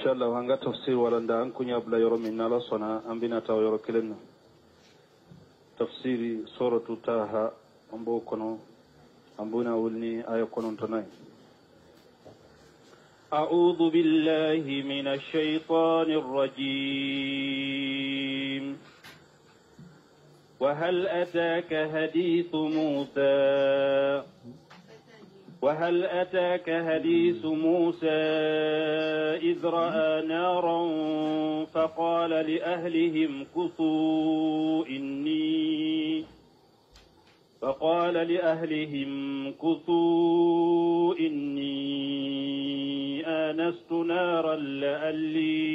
شاء الله هنگا تفسير ولندا أنكم يبلا يرو من نالا صنا أنبنا تاو يرو كلنا تفسير سورة طه أنبو كنو أنبونا ولني آية كنون تناي. أعوذ بالله من الشيطان الرجيم. وهل أتاك حديث موسى إذ رأى نارا فقال لأهلهم كثوا إني آنست نارا لعلي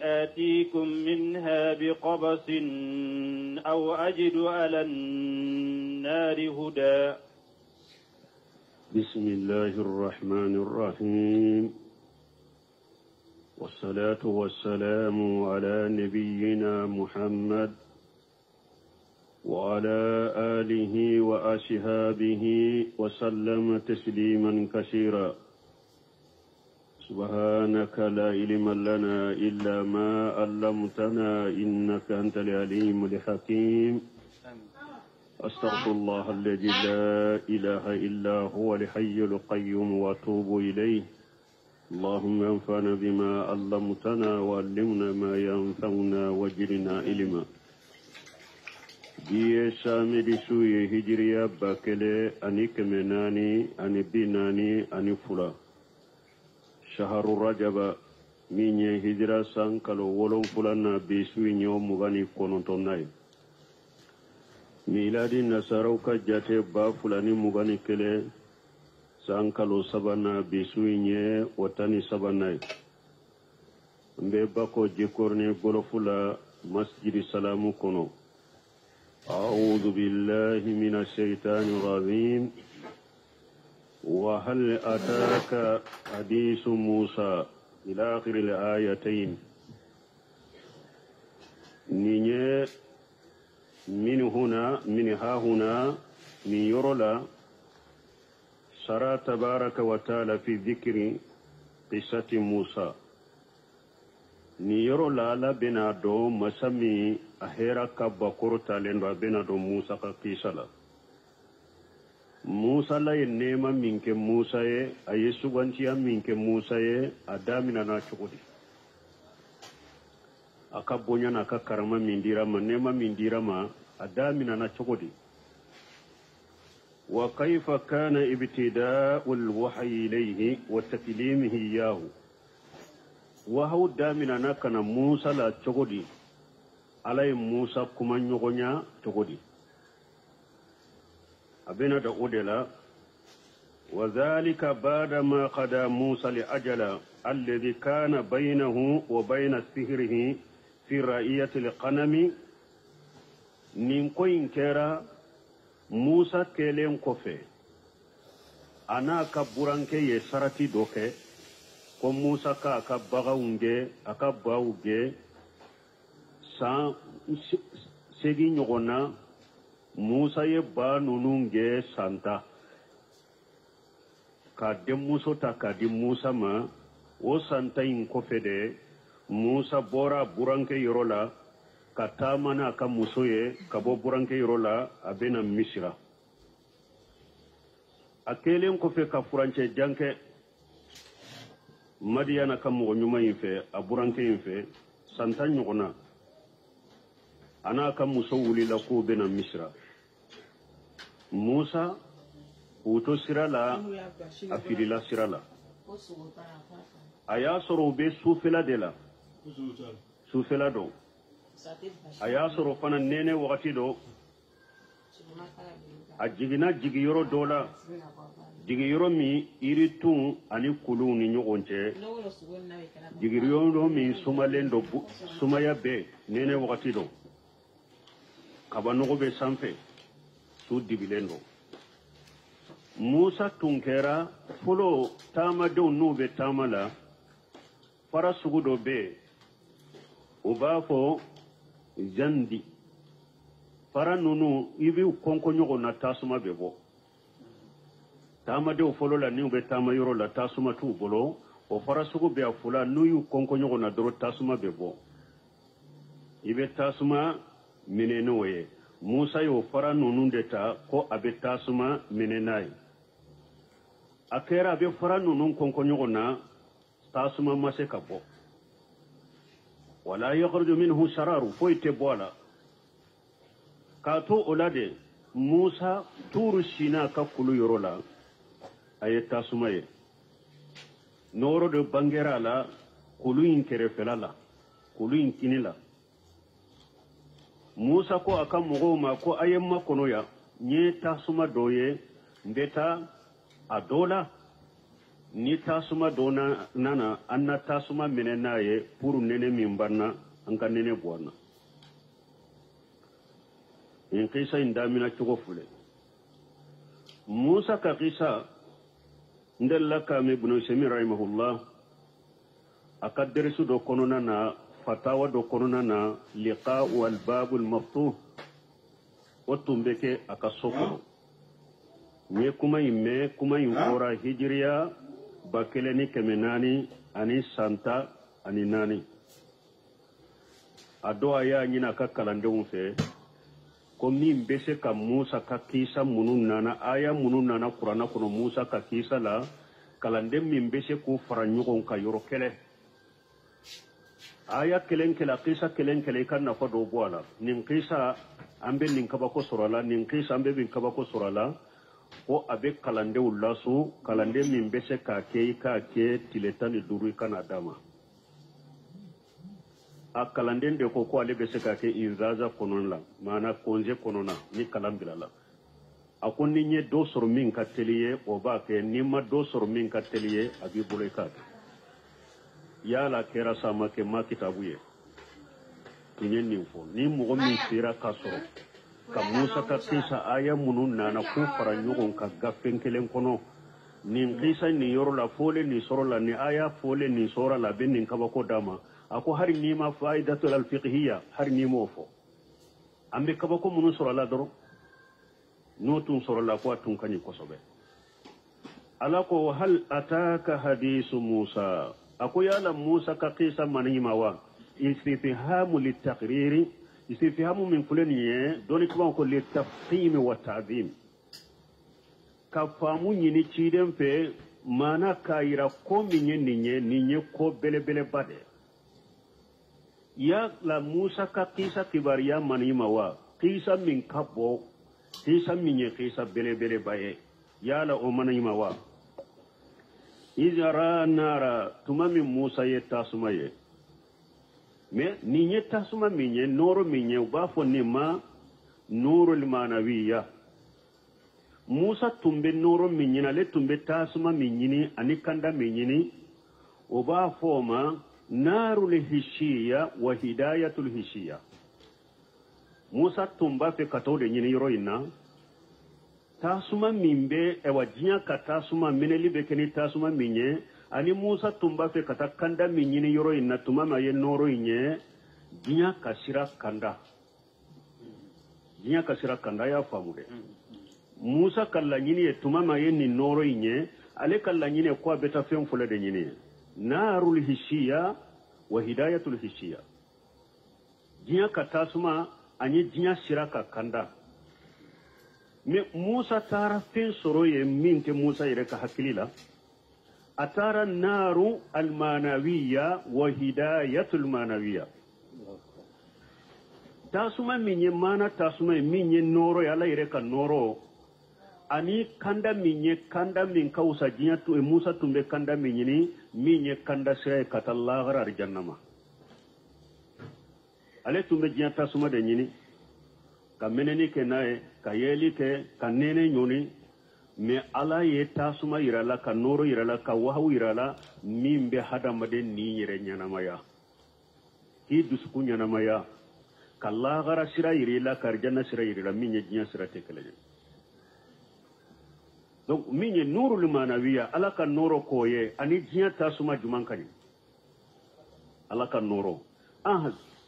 آتيكم منها بقبس أو أجد على النار هدى. بسم الله الرحمن الرحيم، والصلاة والسلام على نبينا محمد وعلى آله وأصحابه وسلم تسليما كثيرا. سبحانك لا علم لنا إلا ما علمتنا إنك أنت العليم الحكيم. أستغفر الله الذي لا إله إلا هو الحي القيوم وأتوب إليه. اللهم انفعنا بما علمتنا وعلمنا ما ينفعنا وزدنا علما. biye samedi suye hijriya bakele ani kemenani ani binani ani fula shaharu rajaba minye hijra sankalo wolon fulana bisuyi nyo mugani konontonnay miladi nasarauka jate ba fulani mugani kele sankalo sabana bisuyi nye watani sabanay mbe bako jikorni golofula masjidi salamu kono. أعوذ بالله من الشيطان الرجيم. وهل أتاك حديث موسى إلى آخر الآيتين. من ها هنا من يرلا سرى تبارك وتعالى في ذكر قصة موسى. نيرو لا بنا دو مسمي أهيرا كبا كورتا لنبا بنا دو موسى كيسالا. موسى لا ينما منك موسى أيسو وانتيا منك موسى أدامنا ناشكودي أكبونيا نكا كرما من ديرما نما من ديرما أدامنا ناشكودي. وكيف كان ابتداء الوحي إليه وتكليمه إياه. وهو دامنا نكنا موسى لا تشغدي علي موسى كمان يغنيا تشغدي أبنا دعودلا. وذلك بعد ما قضى موسى لأجل الذي كان بينه وبين سهره في رعية القنم نينكوين كيرا موسى كيلين كوفي أنا كبرانكي يسارتي دوكي ko Musa ka aka bagawunge aka bawuge san segi nyogona Musa ye ba nununge santa ka dem muso ta ka di Musa ma o santa in kofede Musa bora buranke yorola ka tamana ka muso ye ka bo buranke yorola abena Misra akelen kofe ka furanche janke Madiana kamu nyuma yinfe aburanke yinfe santa nyogona ana kamu so wulila ko bena Misra. Musa uto sirala afidila sirala aya soro be sufela dela sufela do aya soro fana nene wakati do ajigina jigiyoro dola jigiyoro mi iritun ani kulu ni nyogonche jigiyoro mi sumalendo sumaya be nene wakati do kabanogo be sanfe su dibilendo. Musa tunkera folo tama do nube tamala fara sugudo be ubafo jandi fara nunu ibi konko nyogo na tasuma bebo tama de folo la ni be tama yoro la tasuma tu bolo o fara sugu be afula nuyu konko nyogo na doro tasuma be bo ibe tasuma minene oye Musa yo fara nunun de ta ko abe tasuma minenai akera be fara nunun konko nyogo na tasuma mase ka bo wala yakhruju minhu shararu foite bola kato olade Musa turu shina ka kulu yorola aye tasuma ye noro de bangera la kulu in kerefela la kulu in kinila Musa ko aka mogo ma ko ayemma kono ya nye tasuma doye mbeta adola ni tasuma dona nana anna tasuma menena ye puru nene mimbarna anka nene buana in kisa indamina chugo fule Musa ka kisa ndella kame ibn Sami rahimahullah akadrisu do konona na fatawa do konona na liqa wal bab al maftuh otumbeke akasoko nye kuma inkora hijriya bakeleni kemenani ani santa ani nani ado aya nyina ka kalandewun fe ko min bese ka Musa ka kisa munun nana aya munun nana Qur'ana kono Musa ka kisa la kalande min bese ko faranyogon ka yoro kele aya kelen kela kisa kelen kele kan na fado boala nin kisa ambe nin kabako sorala nin kisa ambe bin kabako sorala ko abe kalande ullasu kalande min bese ka ke tiletani duru kana dama a kalanden de ko ale bese ka ke inzaza konon la mana konje konona ni kalambila la akon ni nye do sor min ka teliye o ba ke ni ma do sor min ka teliye abi bole ka yala kera sama ke ma kitabuye kinyen ni fo ni mo min sira ka soro ka Musa ka kisa aya munun nana ku faranyogon ka gafen kelen kono nin kisa ni yoro la fole ni soro la ni aya fole ni sora la benin kabako dama ako hari ni ma faidatul alfiqhiyya hari ni mofo ambe kabako munun soro la doro notun soro la ko tun kani kosobe alako hal ataka hadisu Musa ako yala Musa ka kisa manima wa istifhamu litaqriri istifhamu min fulani doni kuma ko litafhim wa ta'zim ka famu nyini ciden fe mana kaira ko minye ninye ko bele bade ya la Musa ka kisa kibariya manima wa kisa min kabo kisa minye kisa bele baye ya la o manima wa izara nara tumami Musa ye tasumaye me ninye tasuma minye noro minye ubafo nima nuru limanawiya Musa tumbe noro minyina le tumbe tasuma minyini anikanda minyini ubafo ma naru lihishiya wa hidayatul hishiya Musa tumba fe katode nyini yoro ina tasuma mimbe ewa jinya ka tasuma mineli bekeni tasuma minye ani Musa tumba fe kata kanda minyini yoro ina tumama ye noro inye jinya kasira kanda ya famude Musa kalla nyini ye tumama ye ni noro inye ale kalla nyini kwa beta fen fule de nyini narul hishiya wa hidayatul hishiya jinya ka tasuma ani jinya siraka kanda me Musa tara fen soro ye minte Musa yere ka hakilila atara naru almanawiya wa hidayatul manawiya tasuma minye mana tasuma minye noro yala yere ka noro ani kanda minye kanda min kausa jinya tu Musa tumbe kanda minye kanda sira katallaghar arjannama ale tumbe jinya tasuma de nyini kameneni ke nae kayeli ke kanene nyoni me ala ye tasuma irala ka noro irala ka wahu irala mimbe hadamade ni yere nyanamaya ki dusku nyanamaya kalla gara sira irila karjana sira irila minye jinya sira tekeleje donc minye nurul manawiya ala ka noro koye ani jinya tasuma jumankani ala ka noro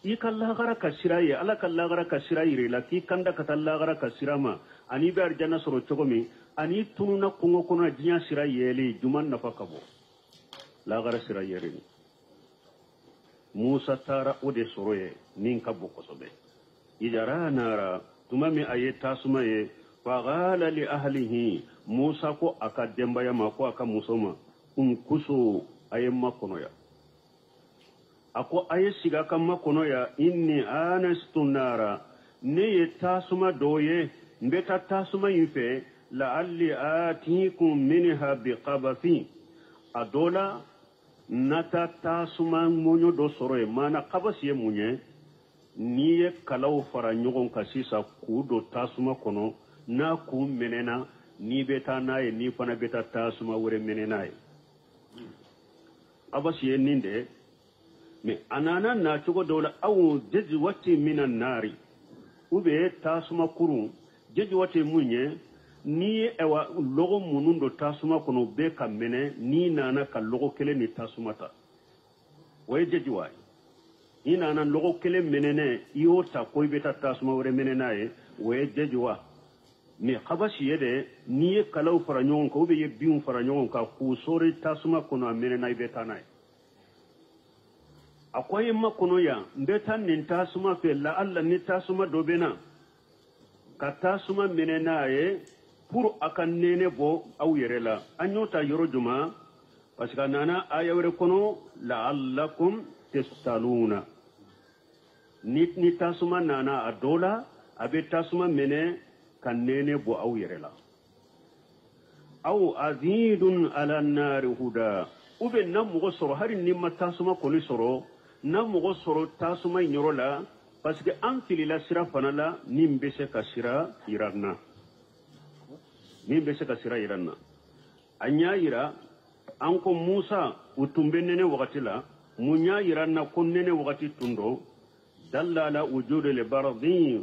ikalla gara kasiraye ala kalla gara kasirayire la ki kanda katalla gara kasirama ani be arjanna soro chogomi ani tununa kungo kono dinya sirayele juman nafakabo la gara sirayere ni Musa tara ode soroye nin kabbo kosobe ijara nara tumami ayeta sumaye faghala li ahlihi Musa ko aka dembaya ma ko aka musoma kuso ayemma kono ya ako aye siga kamma kono ya inni anastu nara ne ye tasuma doye mbeta tasuma yife la'alli atikum minha biqabathi adola nata tasuma munyo do soroye mana qabasi ye munye niye kalaw fara nyogon kasisa kudo tasuma kono na ku menena ni beta naye ni fana beta tasuma wure menena ye abasi ye ninde me anana na cogo dawla aw jeji wati minan nari ube tasuma kuru jeji wati munye ni ewa logo munundo tasuma kono be kamene ni nana ka logo kele ni tasuma ta way jeji way ni nana logo kele menene iota koy beta tasuma wore menena ye way jeji wa me khabashi yede ni kalaw faranyon ko be yebium faranyon ka ku sore tasuma kono menena beta nay akwai makono ya mbetan nin tasuma fe la alla ni tasuma dobena ka tasuma menena ye pour akan nene bo aw yerela anyota yoro juma parce que nana ayawre kono la allakum tastaluna nit ni tasuma nana adola abe tasuma mene kan nene bo aw yerela aw azidun ala nar huda ube nam mo soro hari ni matasuma kono soro na mogo soro tasuma nyoro la parce que an filila sira fana la nin be se ka sira iranna anya ira an ko Musa utumbe nene wakati la munya iranna ko nene wakati tundo dalla la wujude le bardi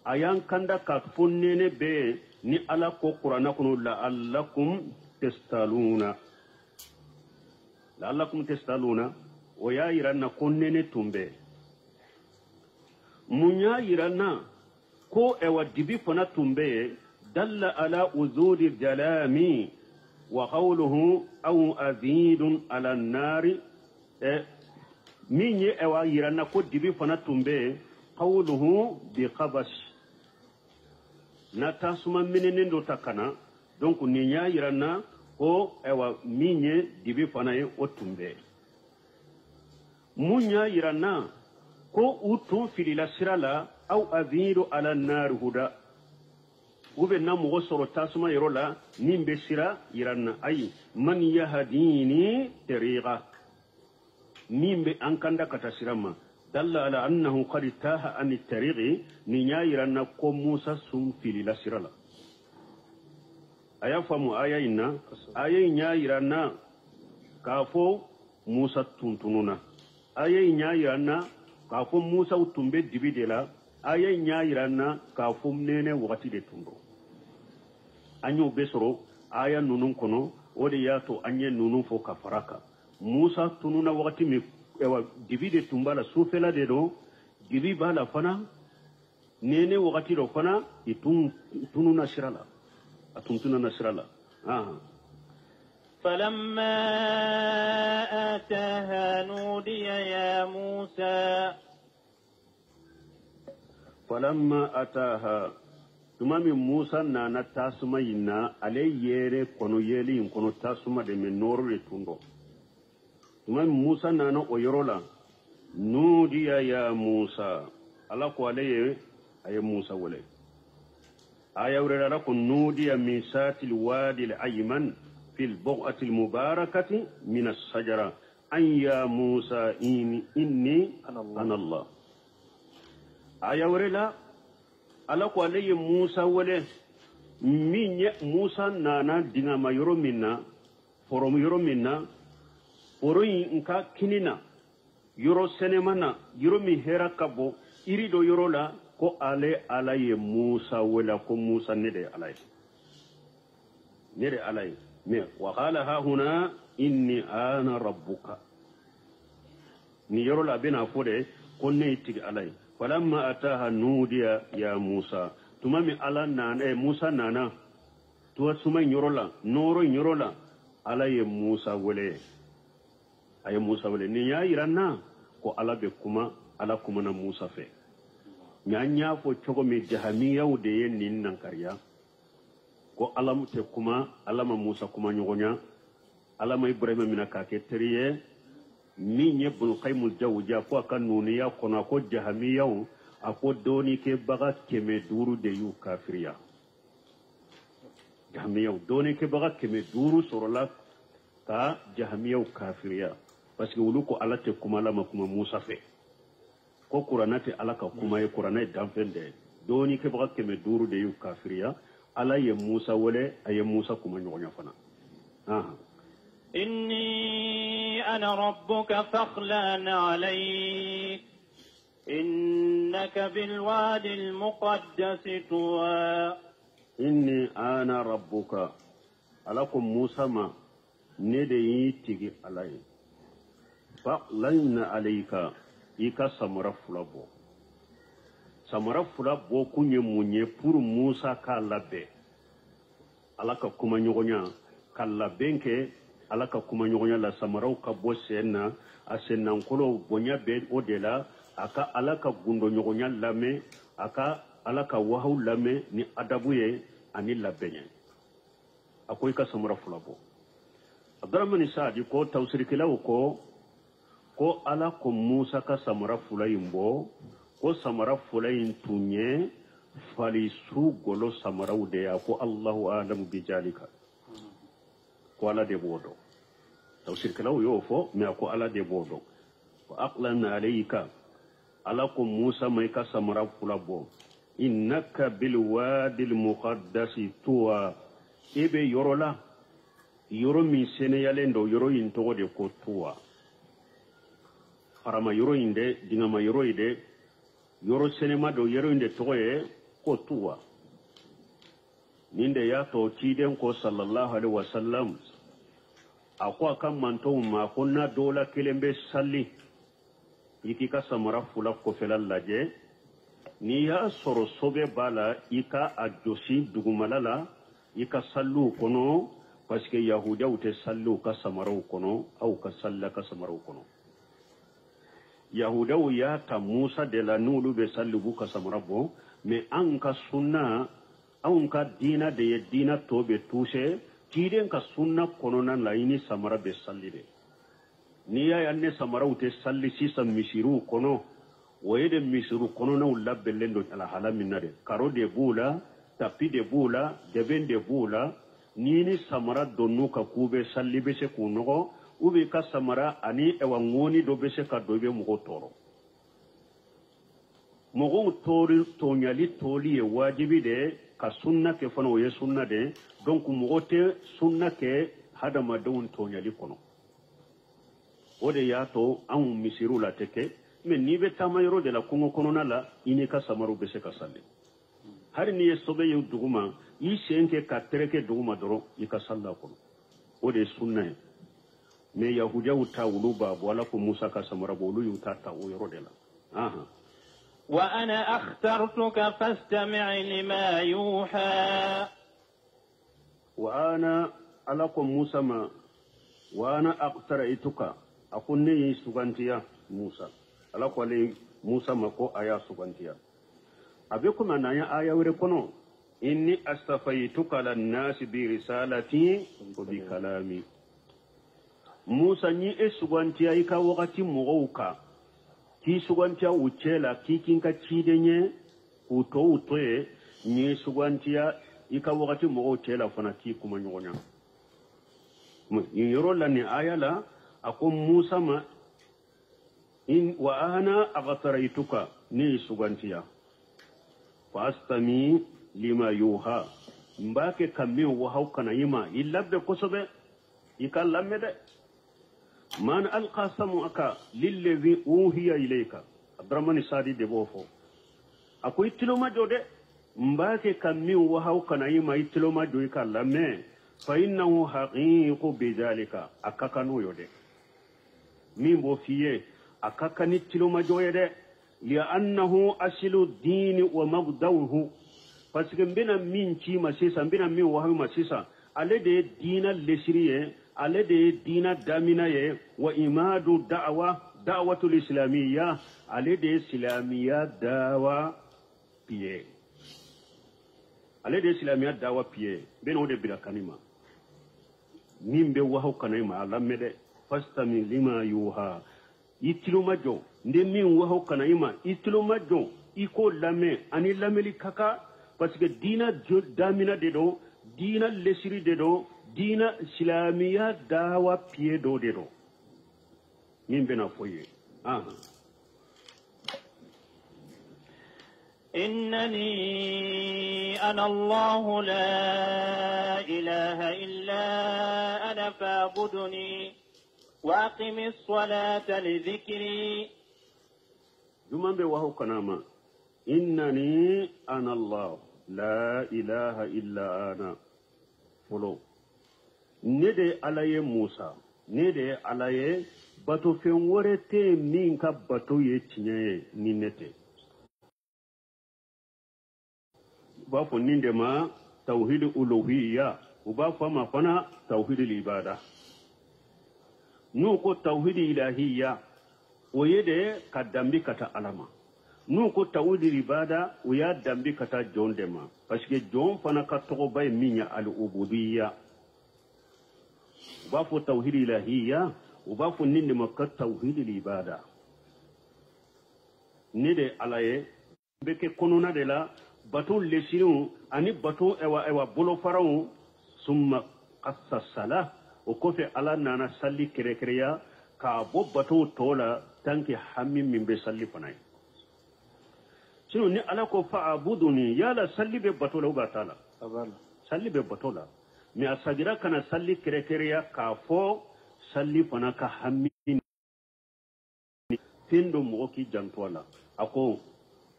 ayan kanda ka fonnene be ni ala ko qur'ana kono la allakum tastaluna o ya iranna konnene tumbe munya iranna ko ewa dibi fana tumbe dalla ala uzudi jalami wa qawluhu aw azidun ala nari minye ewa iranna ko dibi fana tumbe qawluhu bi qabash na tasuma menenen do takana donc ni nya iranna ko ewa minye dibi fana e o tumbe munya iranna ko utun filila sirala aw azidu ala nar huda ube na mugo soro tasuma yerola nimbe sira iranna ay man yahdini tariqa nimbe ankanda kata sirama dalla ala annahu qad taha an tariqi ni nya iranna ko Musa sum filila sirala aya famu aya inna aya nya iranna kafo Musa tuntununa ayay nyayirana ka fo Musa utumbe dibidela ayay nyayirana ka fo nene wakati de tundo anyo besoro aya nunun kono ode yato anye nunun fo kafaraka Musa tununa wakati mi ewa dibide tumbala sufela de do dibi bala fana nene wakati do fana tununa sirala atuntuna nasrala فلما آتاها نودي يا موسى فلما أتاها tumami Musa nana tasuma yina ale yere kono yeli kono tasuma de menoro le tundo tumami Musa nana oyorola nudiya ya Musa ala ko ale ay Musa wale ayawre ala ko nudiya min satil wadi al ayman في البقعة المباركة من الشجرة أن يا موسى إني أنا الله آية ورلا ألاك علي موسى وله من موسى نانا دينما يرو منا فروم يرو منا فروي إنكا كننا يرو سنمانا يرو مهيرا كابو إريدو يرو لا كو علي موسى ولا كو موسى ندي علي وقال ها هنا إني أنا ربك نيرو لا بنا فودي كوني تيجي علي فلما أتاها نودي يا موسى تمامي على نانا موسى نانا تو سما نيرولا نورو نيرولا على موسى ولي أي موسى ولي نيا يرانا كو على بكما على كمنا موسى في نيا فو تشوكو مي جهمية ودي نين نانكاريا ko alam te kuma alama musa kuma nyogonya alama ibrahima mina ka ke teriye ni nyebul qaymul jawja ko kan nuniya kono ko jahamiya ako doni ke baga keme duru de yu kafiriya jahamiya doni ke baga keme duru sorola ka jahamiya kafiriya parce que wulu ko alate kuma alama kuma musa fe ko kuranate alaka kuma e kuranate danfende doni ke baga keme duru de yu kafiriya ala ye musa wale aye musa kuma nyogonya fana inni ana rabbuka fakhlan alayk innaka bilwadi almuqaddas tuwa inni ana rabbuka alakum musa ma ne de yi tigi alay fakhlan alayka ika samara fulabo samara fula bo kunye munye pour musa ka labbe alaka kuma nyogonya kala benke alaka kuma nyogonya la samaraw ka bo senna asenna nkolo bonya be odela aka alaka gundo nyogonya lame aka alaka wahaw lame ni adabuye ani labbenye akoy ka samara fula bo abdurrahman saadi ko tawsirkilaw ko ala ko musa ka samara fula yimbo ko samara fulayin tunye fali su golo samara udeya ko Allahu a'lamu bi jalika ko ala de bodo tawsir kala yo fo me ko ala de bodo wa aqlana alayka ala ko musa may ka samara fulabo innaka bil wadi al muqaddas tuwa ebe yorola yoro mi seneyalendo yoro into de ko tuwa harama yoro inde dingama yoro ide yoro senema do yoro inde toye ko tuwa ninde ya to ciden ko sallallahu alaihi wasallam akwa kan manto ma kunna dola kelembe salli yiki ka samara fula ko felallaje ni ya soro sobe bala ika ajosi dugumalala ika sallu kono parce que yahuda ute sallu ka samara kono au ka salla ka samara kono yahudaw ya ta musa de la nulu be sallubu ka samarabo me an ka sunna an ka dina de dina to be tuse tiden ka sunna konona la ini samara be sallide ni ya yanne samara ute salli sisa misiru kono woyede misiru kono na ulabbe lendo ala halaminade karo de bula tapi de bula deben de bula nini samara donu ka kube salli be se kunogo ubi ka samara ani ewa ngoni do bese ka do be mugo toro mugo tori tonyali toli e wajibi de ka sunna ke fano ye sunna de donc mugo te sunna ke hada madon tonyali kono ode ya to an misiru la teke me ni be tamayro de la kungo kono na la ini ka samaru bese ka salle hari ni sobe yu duguma yi senke ka tereke duguma doro ika salla kono ode sunna me yahudiya uta uluba wala ko musa ka samara bolu yuta ta o yorodela wa ana akhtartuka fastami' lima yuha wa ana alakum musa ma wa ana aqtara'tuka akunni sugantiya musa alako le musa ma ko aya sugantiya abikum anaya aya wure kono inni astafaytuka lan nas bi risalati wa bi kalami musa ni sugantiya ika wakati mugoka ki sugantiya uchela kikinka chidenye utoe ni sugantiya ika wakati mugo chela fana ki kuma nyonya yoro la ni ayala akum musa ma in wa ana aghtaraytuka ni sugantiya fastami lima yuha mbake kammi wa hawkana yima illabbe kosobe ika lamede man alqa samu'aka lillazi uhiya ilayka abdurrahman sadi de bofo ako itiloma jode mbake kammi wa hawkana yima itiloma joy ka lamme fa innahu haqiqu bidhalika akakanu yode mimbo fiye akakani tiloma joyede لأنه أصل الدين ومبدأه فسكن بنا من شيء مسيسا بنا من وهم مسيسا على دي دين الليسرية على دي دين دامنة وإماد دعوة الإسلامية على دي إسلامية دعوة بيه على دي إسلامية دعوة بيه بينه دي بلا كلمة من بوهو كلمة على مدى فاستمع لما يوها يتلو مجو ndemi waho kana ima itlo majo iko lame ani lameli kaka parce que dina damina dedo dina lesiri dedo dina islamiya dawa pie do dedo min bena foye إنني أنا الله لا إله إلا أنا فاعبدني وأقم الصلاة لذكري جمان بي وهو كناما إنني أنا الله لا إله إلا أنا فلو ندي علي موسى ندي علي باتو فين ورتي مينكا باتو يتنيه نينتي بافو نيندما توحيد الألوهية وبافو ما فنا توحيد العبادة نوكو توحيد الإلهية ويده كدامبي كتا علما نوكو توحيد العبادة ويا دامبي كتا جون دما باسكو جون فانا كتوغو باي مينيا العبودية وبافو توحيد الإلهية وبافو نيندما كتوحيد العبادة نيدي على بك كونونا دلا باتو لسيرون اني باتو اوا بولو فراو ثم قص الصلاه وكوفي على نانا سالي كريكريا كابو باتو تولا تانكي حمي من بيسالي فناي شنو ني على كو فاعبدوني يالا سالي بباتو لو غاتالا سالي بباتو لا مي اساجرا كان سالي كريكريا كافو سالي فنا كحمي تندو موكي جانتوالا اكو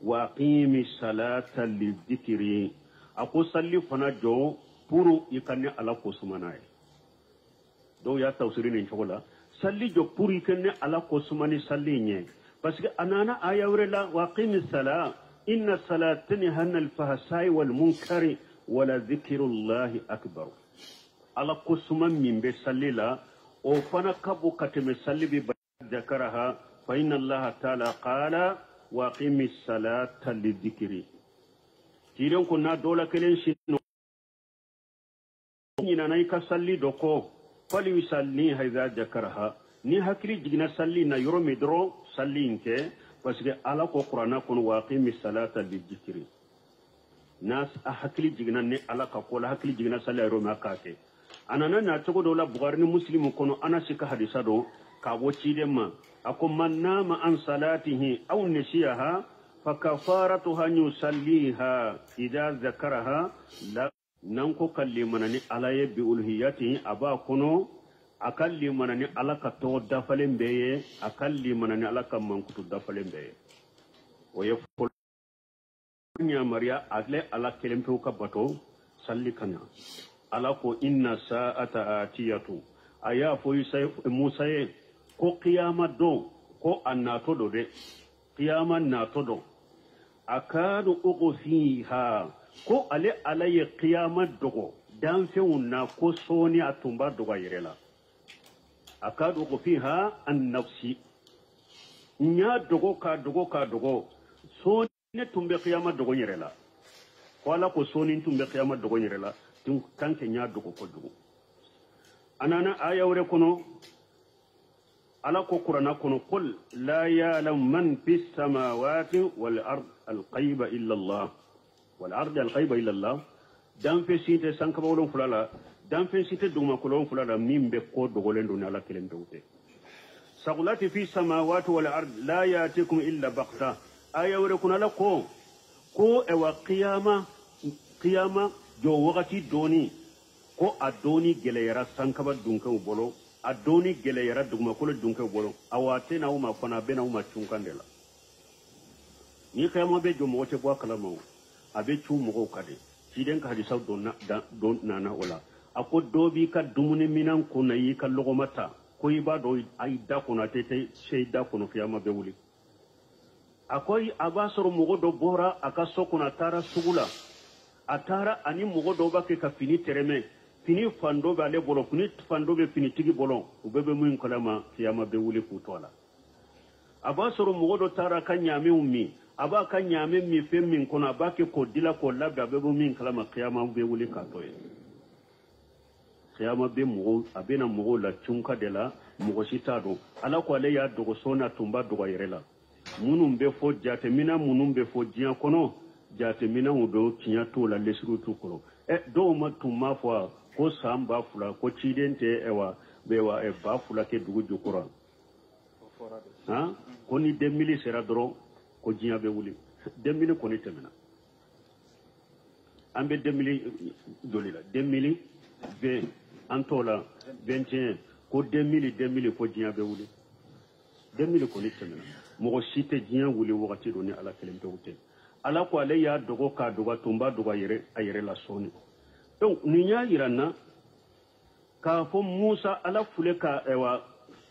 واقيم الصلاة للذكر أقول صلي فنا جو برو يكني على كوسماناي دو يا توسرين إن شاء الله صلي جو برو يكني على كوسماني صلي نيه بس أنا آية ورلا واقيم الصلاة إن الصلاة تنهى عن الفحشاء والمنكر ولذكر الله أكبر على كوسمان من بيصلي لا أو فنا كبو كتم صلي بذكرها فإن الله تعالى قال واقم الصلاة للذكر تيرون كنا دولا كلين شنو نينا نايكا صلي دوكو فلي يصلي هذا ذكرها ني هكري جينا صلي نا يورو ميدرو صلي انت باسكو على قرآن كون واقم الصلاة للذكر ناس احكلي جينا ني على كقول هكلي جينا صلي يورو ماكاكي انا نا تشكو دولا بغارني مسلم كونو انا سيكا حديثا دو كابو تشيدما أكو من نام عن صلاته أو نسيها فكفارتها يصليها إذا ذكرها لا ننكو كلمنني على بألوهيته أبا كنو أكلمنني على كتو دفلن بيه أكلمنني على كمنكتو دفلن بيه ويقول يا مريا أغلى على كلمته كبتو صلي كنا على كو إن ساعة آتية أيا فوي موسى ko qiyama do ko annato do de qiyama nato do akadu uqfiha ko ale alaye qiyama dogo dan feuna ko soni atumba dogo yirela akadu uqfiha an nafsi nya dogo ka dogo soni ne tumbe qiyama dogo yirela wala ko soni tumbe qiyama dogo yirela tun kanke nya dogo ko dogo anana aya wore kono على قرآن كن قل لا يعلم من في السماوات والأرض الغيب إلا الله والأرض الغيب إلا الله دام في سيت سانكبولون فلالا دام في سيت دوما كلون فلالا ميم بكود دغولن دون على كلام دوته سقلات في السماوات والأرض لا يأتيكم إلا بغتة آية وركنا لكو كو أو قيامة جو وقتي دوني كو أدوني جليرا سانكبا دونكو بولو adoni gele yara duguma kolo dunke bolo awate na uma fana bena uma chunkandela ni kayama be jo mote bo kala maw abe chu mo kade siden ka hadisa don nana wala ako dobi ka dumune minan ko nayi ka logo mata ko iba do ay da ko na tete sey da ko no kiyama be wuli akoy abasoro mogo do bora aka sokuna tara sugula atara ani mogo do bake ka fini tereme fini fando be ale bolo fini fando be fini tigi bolo ubebe mun kalama kiyama be wuli kutola abasoro mogo do tara ka nyame ummi aba ka nyame mi fe min kono abake ko dila ko labda be mun kalama kiyama be wuli katoye kiyama be mogo abena mogo la chunka de la mogo sitado ala ko ale ya dogo sona tumba dogo yerela munum be fo jate mina munum be fo jiya kono jate mina udo kinya to la lesru to kono do ma tumma fo ko samba fula ko chidente ewa bewa e ba fula ke dugu jukura ha ko ni 2000 sera doro ko jiya be wuli 2000 ko ni temena ambe 2000 dolila 2000 be antola 21 ko 2000 ko jiya be wuli 2000 ko ni temena mogo site jiya wuli wakati do ni ala kelempe wute ala ko ale ya dogo ka dogo tumba dogo yere ayere la soni donc ni nya yirana ka fo Musa ala fule ka ewa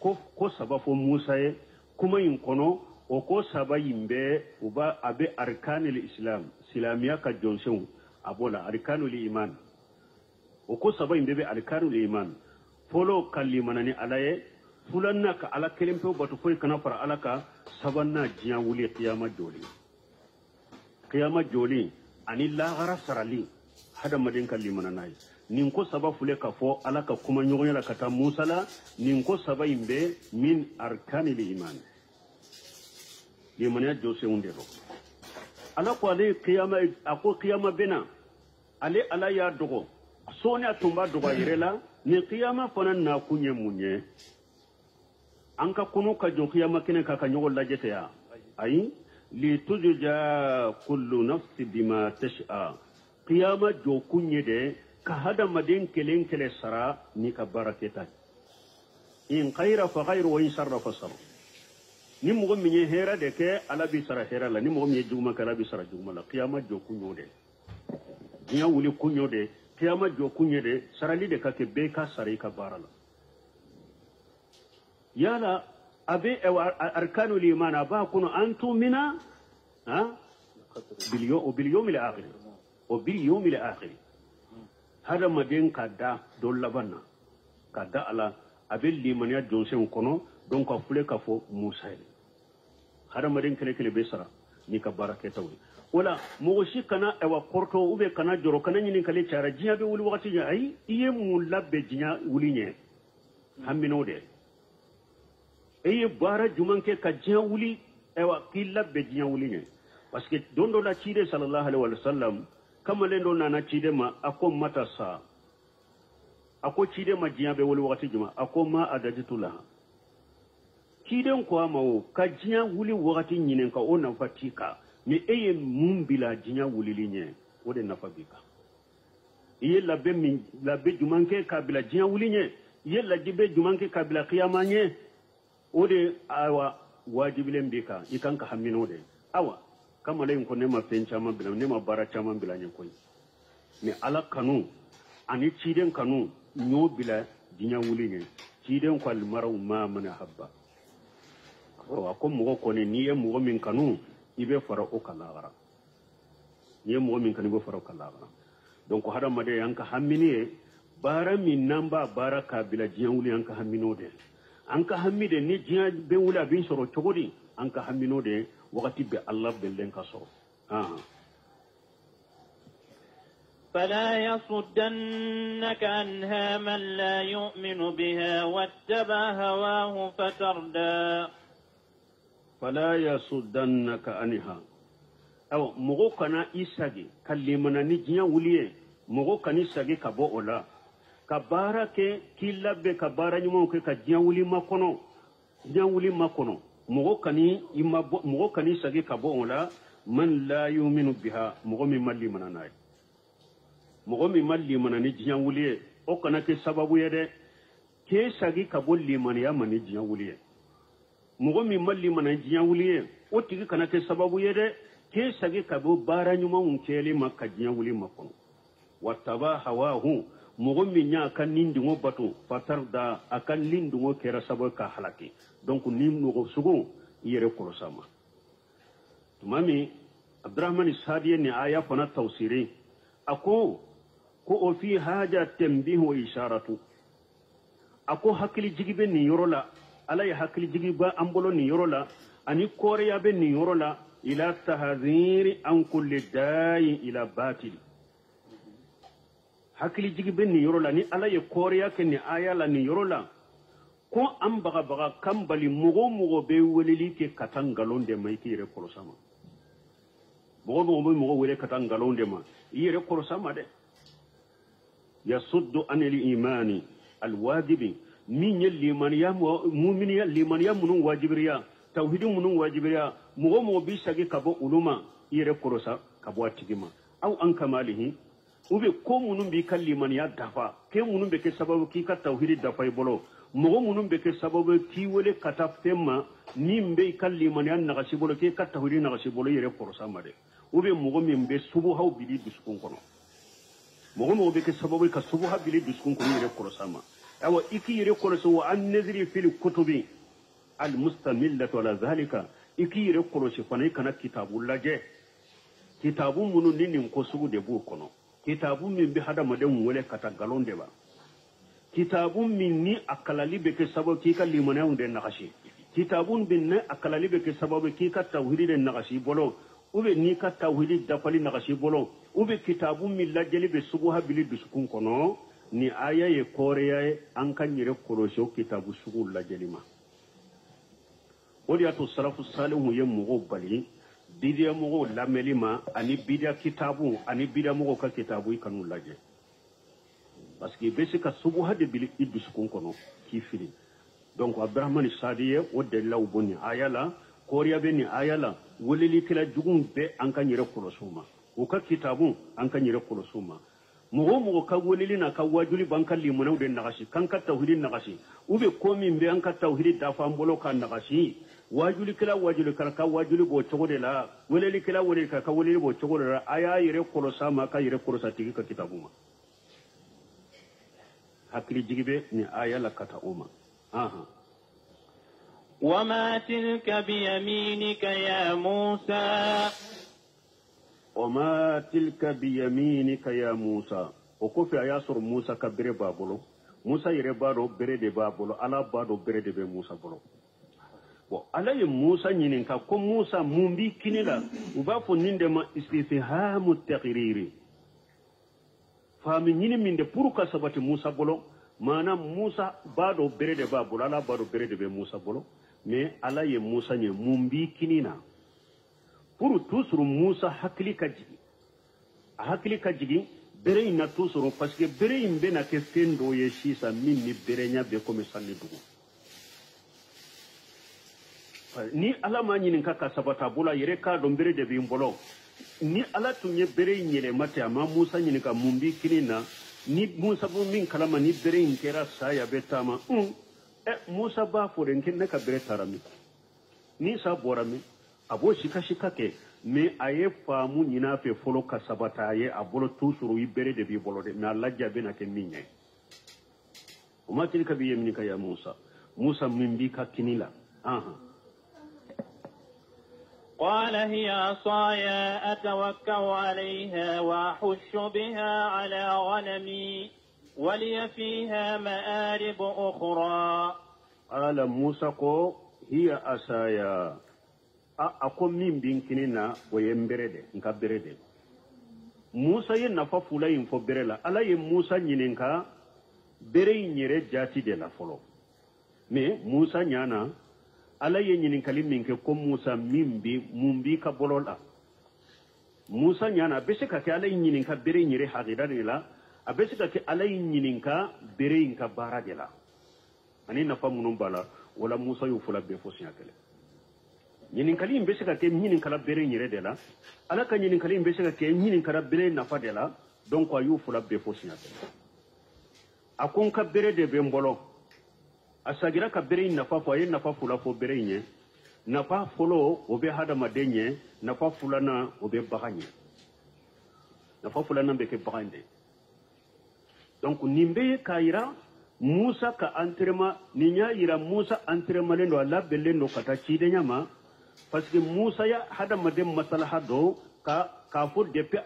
ko saba fo Musa ye kuma yin kono o ko saba yimbe uba abe arkanil islam silamiya ka jonsen abola arkanul iman o ko saba yimbe be arkanul iman folo kallimanani alaye fulanna ka ala kelempe batu foy kana fara ala ka sabanna jiya wuli qiyama joli ani laghara sarali hada madin kallimana nay nin ko saba fule ka fo ala ka kuma nyogonya la kata Musa la nin ko saba imbe min arkanil iman limana jose undero ala ko ale qiyama bena ale ala ya dogo soni atumba dogo yirela ni qiyama fanan na kunye munye anka kunu ka jo qiyama kene ka nyogo lajete ya ayi li tujja kullu nafsi bima tasha qiyama jo kunye de ka hada madin kelen kele sara ni ka baraketa in khayra fa khayr wa in sharra fa sar ni mo minye hera de ke ala bi sara hera la ni mo minye juma kala bi sara juma la qiyama jo kunyo de nya wuli kunyo de qiyama jo kunye de sarali de ka ke be ka sare ka barala yala abe arkanul iman aba kuno antum mina ha bil yawm al akhir wa bil yawm al akhir hada madin kada dollabanna kada ala abe limaniya jonsen kono donc ka fule ka fo Musa hada madin kele be sara ni ka barake tawli wala mo shi kana ewa porto ube kana joro kana nyini kale chara jiya be wuli wakati ya ay iye mu labbe jiya wuli nye hammino de eye bara jumanke ka jiya wuli ewa ki labbe jiya wuli nye parce que dondo la chide sallallahu alaihi wasallam kama lendo nana chide ma ako matasa ako chide ma jiya be wuli wakati juma ako ma adajitula chide ko amawo ka jiya wuli wakati nyine ka ona fatika mi eye mumbila jinya wulilinye ode nafabika iye labbe jumanke kabila jinya wulinye iye lajibe jumanke kabila qiyamanye ode awa wajibile mbika ikanka haminode awa kama lay ko nema penchama bila nema barachama bila nyakoy ni ala kanu ani chiden kanu nyo bila jinya wulinye chiden ko al maraw ma mana habba wa ko mo ko ne niye mo min kanu ibe fara o kalagara ye mo min kan ibe fara o kalagara donc hada made yanka hammini bara min namba baraka bila jiyanwuli yanka hammino de anka hammide ni jiya be wula bin soro chogodi anka hammino de wakati be Allah bellen ka so فلا يصدنك عنها من لا يؤمن بها واتبع هواه فتردى فلا يصدنك عنها أو مغو كنا إساقي كلمنا نجيا وليه مغو كنا إساقي كبو أولا كبارا كلا بكبارا نمو كجيا ولي ما كنو جيا ولي ما كنو مغو كنا إساقي كبو أولا من لا يؤمن بها مغو ممالي منا ناي مغو ممالي منا نجيا وليه أو كنا كسبابو يده كيساقي كبو لمن يا من نجيا وليه mogo mi malli mana jiya wuliye o tigi kana ke sababu yede ke sagi kabo bara nyuma unkeli makka jiya wuli makono wataba hawahu mogo mi nya kan nindi ngo batu fatarda akan lindu ngo kera sabo ka halaki donc nim no sugo yere ko sama tumami abdurrahman sadiye ni aya fana tawsiri ako ko fi haja tanbih wa isharatu ako hakili jigibe ni yorola ala ya hakili jigiba ambolo ni yorola ani koreya be ni yorola ila tahziri an kulli da'i ila batil hakili jigibe ni yorola ni ala ya koreya ke ni aya la ni yorola ko an baga kambali mugo be weleli ke katangalonde mai ke re kolosama mugo wele katangalonde ma yere kolosama de yasuddu anil imani alwajibi min liman ya mu'min ya liman ya munun wajibriya tauhidin munun wajibriya mugo bi sagi kabo uluma yere kolosa kabo atigima aw an kamalihi ube ko munun bi kan liman ya dafa ke munun be ke sababu ki ka tauhidi dafa bolo mugo munun be ke sababu ki wele kata femma nimbe kan liman ya nagasi bolo ke ka tauhidi nagasi bolo yere kolosa made ube mugo min be subu haw bili biskun kono mugo be ke sababu ka subu ha bili biskun kono yere kolosa ma awa iki yere kolosa wa an nazri fil kutubi al mustamillatu ala zalika iki yere kolosa fana kana kitabu laje kitabu munun nin ko sugu de bu kono kitabu min bi hada maden wole kata galonde ba kitabu min ni akalali be ke sababu ki ka limana unde nakashi kitabun bin ne akalali be ke sababu ki ka tawhidi de nakashi bolo ube ni ka tawhidi dafali nakashi bolo ube kitabu min lajeli be sugu habili dusukun kono ni aya ye koreya an kan yire korosho kitabu sugu lajeli ma odiya to salafu salihu ye mugo bali bidiya mugo lamelima ani bidiya kitabu ani bidiya mugo ka kitabu ikanu laje parce que besi ka subu hade bili idusukun kono kifili donc abrahman sadiye o de law boni ayala koreya be ni ayala woleli kila jugun be an kan yire korosuma o ka kitabu an kan yire korosuma mugo ka woleli na ka wajuli bankal limuna de nagashi kan ka tawhidin nagashi ube komi be an ka tawhidin dafa mbolo kan nagashi wajuli kala ka wajuli bo chogode la woleli kala woleli ka woleli bo chogode la aya yire kolosa ma ka yire kolosa tigi ka kitabuma hakili jigibe ni aya la kata uma aha وما تلك بيمينك يا موسى وما تلك بيمينك يا موسى وكفي ياسر موسى كبر بابلو موسى يربارو بريد بابلو على بادو بريد be موسى بلو bo alaye Musa nyinin ka ko Musa mumbi kinila uba fo ninde ma istifhamu taqriri fami nyini minde pour ka sabati Musa bolo mana Musa bado berede ba bolo ala bado berede be Musa bolo mais alaye Musa nye mumbi kinina pour tusuru Musa hakli ka jigi bere ina tusuru parce que bere imbe na ke fendo ye shisa minni bere nya be ko misali dugu ni ala ma nyinin ka sabata bula yere ka don bere de bimbolo ni ala tunye bere nyele mate ama Musa nyinin ka mumbi kinina ni Musa bu min kalama ni bere inkera saya betama Musa ba fore nkinne ka bere tarami ni sa borami abo shika ke me aye famu nyina fe folo ka sabata aye abolo tusuru yi bere de bibolo de na lajja be na ke minye o ma tilka bi yeminika ya Musa mimbi ka kinila aha قال هي عصاي أتوكأ عليها وأحش بها على غنمي ولي فيها مآرب أخرى قال موسى هي عصاي أقوم من بينكننا ويمبرد نكبرد موسى ينفع فلاين فبرلا ألا موسى ينكا برين يرد جاتي de la folo mais Musa nyana ala ye nyinin kalim min ke ko Musa mumbi ka bolola Musa nyana bese ka ke ala nyinin ka bere nyire hadira de la abese ka ke ala nyinin ka bere ka bara de la ani na famunun bala wala Musa yu fula be fosi akele nyinin kalim bese ka ke nyinin kala bere nyire de la ala ka nyinin kalim bese ka ke nyinin kala bere na fa de la donc ayu fula be fosi akele akon ka bere de be mbolo asagira ka bere nafa fo ayen nafa fula fo bere nye nafa folo obe hada madenye nafa fulana obe baganye nafa fulana be ke bagande donc nimbe kaira Musa ka entraînement ninya ira Musa entraînement lendo ala belendo kata chide nyama parce que Musa ya hada madem maslaha do ka fo depe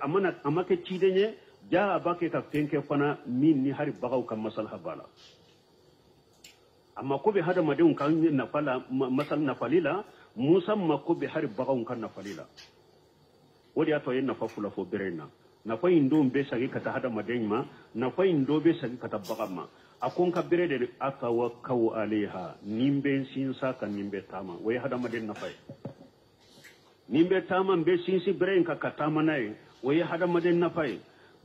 amake cidenye ja abake ka fenke fana min ni hari bagaw ka maslaha bala amma ko be hada madem kan na fala masal na falila Musa mako be hari bagaw kan na falila wodi ato yen na fafula fo berena na fa indo be sagi kata hada madem ma na fa indo be sagi kata bagama akon ka berede atawakkau alaiha nimbe sinsa kan nimbe tama way hada madem na fay nimbe tama be sinsi beren ka katama nay way hada madem na fay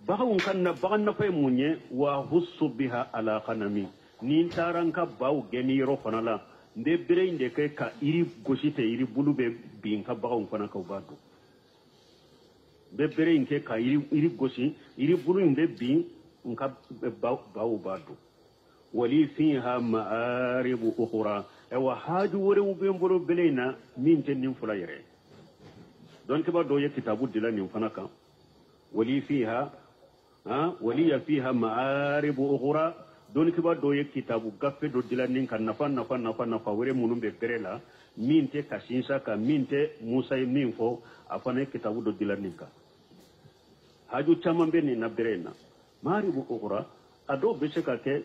bagawun kan na bagan na fay munye wa hussu biha ala qanami nin taranka baw geniro fanala nde beren de kay ka iri gosite iri bulube bin ka bagawun fana ka badu be beren ke ka iri gosi iri bulu nde bin nka baw badu wali fiha ma'arib ukhra wa haju wore ubemboro belena min tenin fula yere don ke ba do ye kitabu dilani fanaka wali fiha fiha ma'arib ukhra don ke ba do ye kitabu gaffe do dilani kan nafa wore munum be berela min te kasinsa ka min te musa min fo afane kitabu do dilani ka haju chamambe ni naberena ma'arib ukhra ado be se ka ke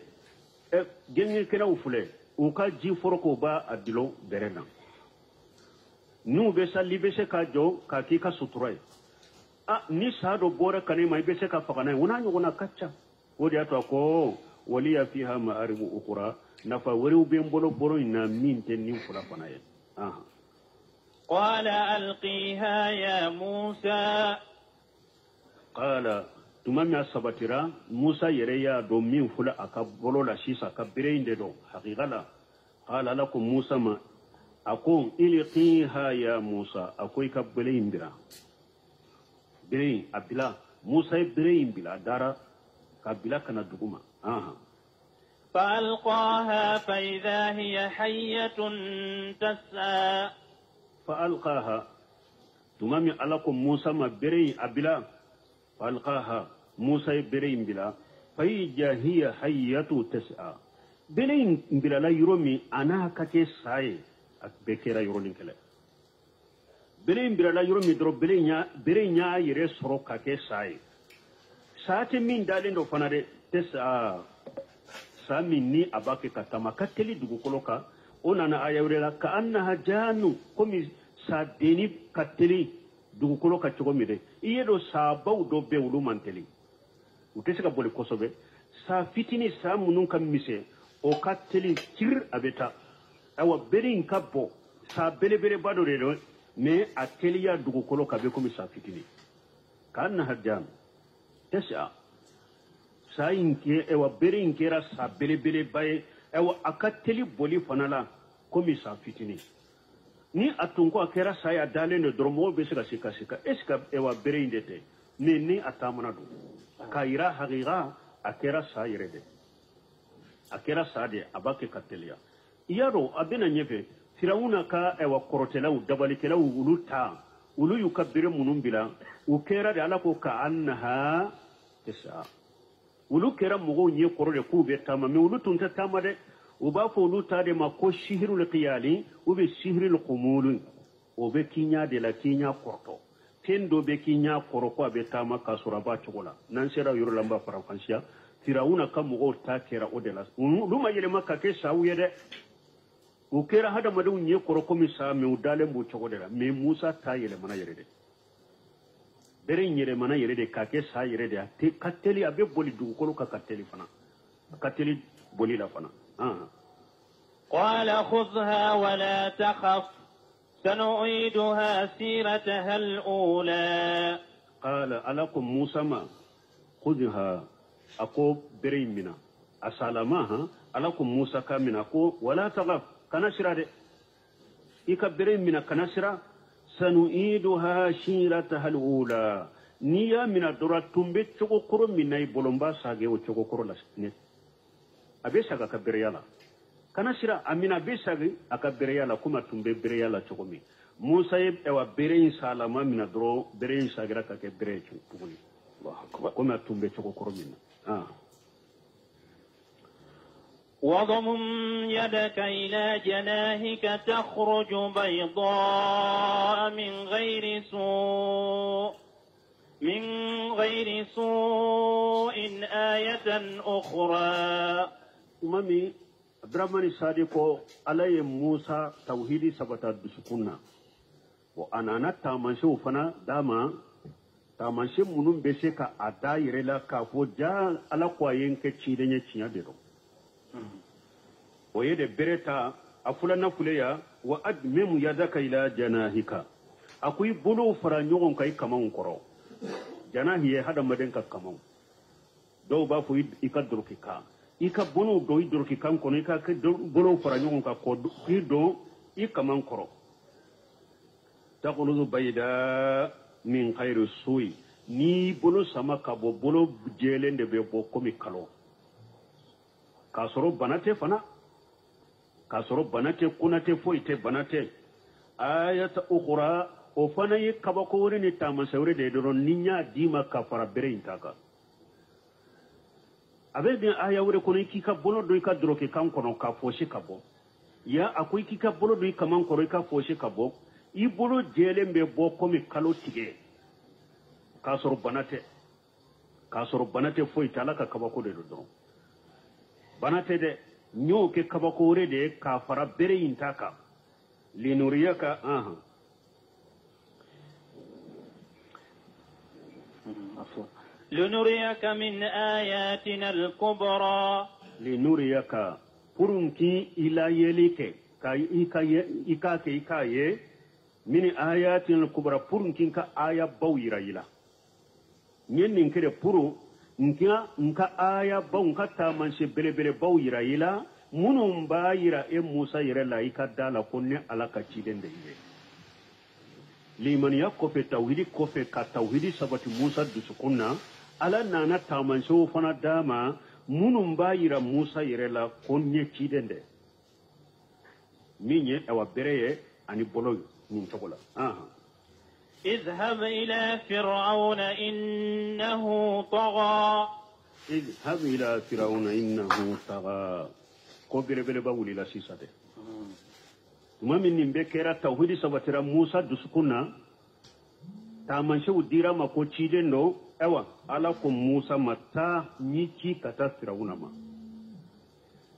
genye kena ufule uka ji foroko ba adilo berena nu be sali be se ka jo ka ki ka suturai ni sado bora kane mai be se ka fakana una nyona kacha wodi ato ko waliya fiha ma'aribu ukura nafa wari ube mbolo boro ina minte ni fula fana ye قال ألقيها يا موسى قال tumami asabatira Musa yereya do min fula akabolo la shisa kabirinde do haqiqala qala lakum Musa ma akon ilqiha ya Musa akoy kabele imbira bire abila Musa bire imbila dara kabila kana duguma فألقاها فإذا هي حية تسعى فألقاها tumami alakum Musa ma bire abila فألقاها موسى برين بلا فإجا هي حية تسعى برين بلا لا يرومي أنا كتي ساي بكرا يرونين كلا برين بلا لا يرومي درو برين يا يرس رو كتي ساي ساعة من دالين دو فنادي تسعى ساميني أباكي كتما كتلي دوغو كولوكا أنا آيوريلا كأنها جانو كومي ساديني كتلي dugukolo ka cogo mi de iye do sabaw do be wulu manteli utese ka boli kosobe sa fitini sa munun kam mise o ka teli kir abeta awa berin ka bo sa bele bado de do me a teliya dugukolo ka be komi sa fitini kan hadjam tesa sa inke ewa berin kera sa bele baye ewa akateli boli fanala komi sa fitini ni atunko akera saya dalene dromo be sika eska ewa bereindete ni atamana do kaira haqiqa akera sayirede akera sade abake katelia iyaro abena nyefe firawuna ka ewa korotela u dabalikela ulu yukabbire munumbila ukera de alako ka annaha tisa ulu kera mugo nye korode kube tama me ulu tunta tama de وبافو لوتا ما كو شهر القيالي وبي شهر القمول وبي كينيا دي لا كينيا كورتو تندو بي كينيا كوروكو بيتاما كاسورا باتشولا نانسيرا يورلامبا فرانسيا فيراونا كامو تاكيرا اودلاس لوما يلما كاكي ساويه دي وكيرا هذا مدو ني كوروكو ميسا ميو دالم بو تشودلا مي موسى تايله منا يريدي برين يري منا يريدي كاكي سا يريدي تي كاتلي ابي بولي دو كولوكا كاتلي فنا كاتلي بولي لا فنا قال خذها ولا تخف سنعيدها سيرتها الأولى قال ألكم موسى ما خذها أقو برين منا أسالماها ألكم موسى كامنا أقو ولا تخف كنشرة إيكا برين منا كنشرة سنعيدها سيرتها الأولى نيا من الدرات تنبت شكو كرم من ناي بولمبا ساقه وشكو كرم لسنة abeshaga kabereyala kana shira amina beshaga akabereyala kuma tumbe bereyala chokomi Musa ewa bereyin salama mina dro bereyin shagira ka ke berey chukuni kuma tumbe choko koromina واضمم يدك إلى جناحك تخرج بيضاء من غير سوء آية أخرى. umami abdurrahmani sadiko alaye musa tauhidi sabata dusukunna wa anana tamanshi ufana dama tamanshi munun bese ka ada yirela ka fo ja ala kwayen ke cidenya cinya dero oye de bereta afula na fuleya wa admim yadaka ila janahika akui bulu fara nyogon kai kaman koro janahi hada maden ka kaman do ba fu ikadruki ka ika bono do idurki kan kono ika ke bolo fara nyogon ka ko do i kaman koro taqulu bayda min khairu su'i ni bolo sama ka bo bolo jelende be bo komi kalo kasoro banate fana kasoro banate kunate foite banate ayata ukhra o fana yi kabako wori ni tamasawre de do ninya dima ka fara bere intaka abe bien aya wore kono kika bolo do ka droke kan kono ka foshi kabo ya akoy kika bolo do ka man koro ka foshi kabo i bolo jelembe bo komi kalo tige kasoro banate foite alaka kabako de do banate de nyo ke kabakore de ka fara bere intaka linuriyaka لنريك من آياتنا الكبرى linuriyaka purunki ila yelike ka ikaye min ayatina kubra purunki ka aya bawira ila nyennin kede puru nka aya baw nka tamanse belebele baw yira ila munun ba yira musa yira la ika dala konne ala ka ciden de ye liman yakofe tawhidi kofe ka tawhidi sabati musa dusukunna ala nana tamanse o fana dama munun ba yira musa yira la konne ciden de minye awa bereye ani bolo min togola اذهب إلى فرعون إنه طغى اذهب إلى فرعون إنه طغى كبر بلباولي لا سيساده ما من نبكر توحيد سبترا موسى دسكونا تامنشو ديرا ما كوتشيدن نو اوا علىكم موسى متا نيكي كتا فرعون ما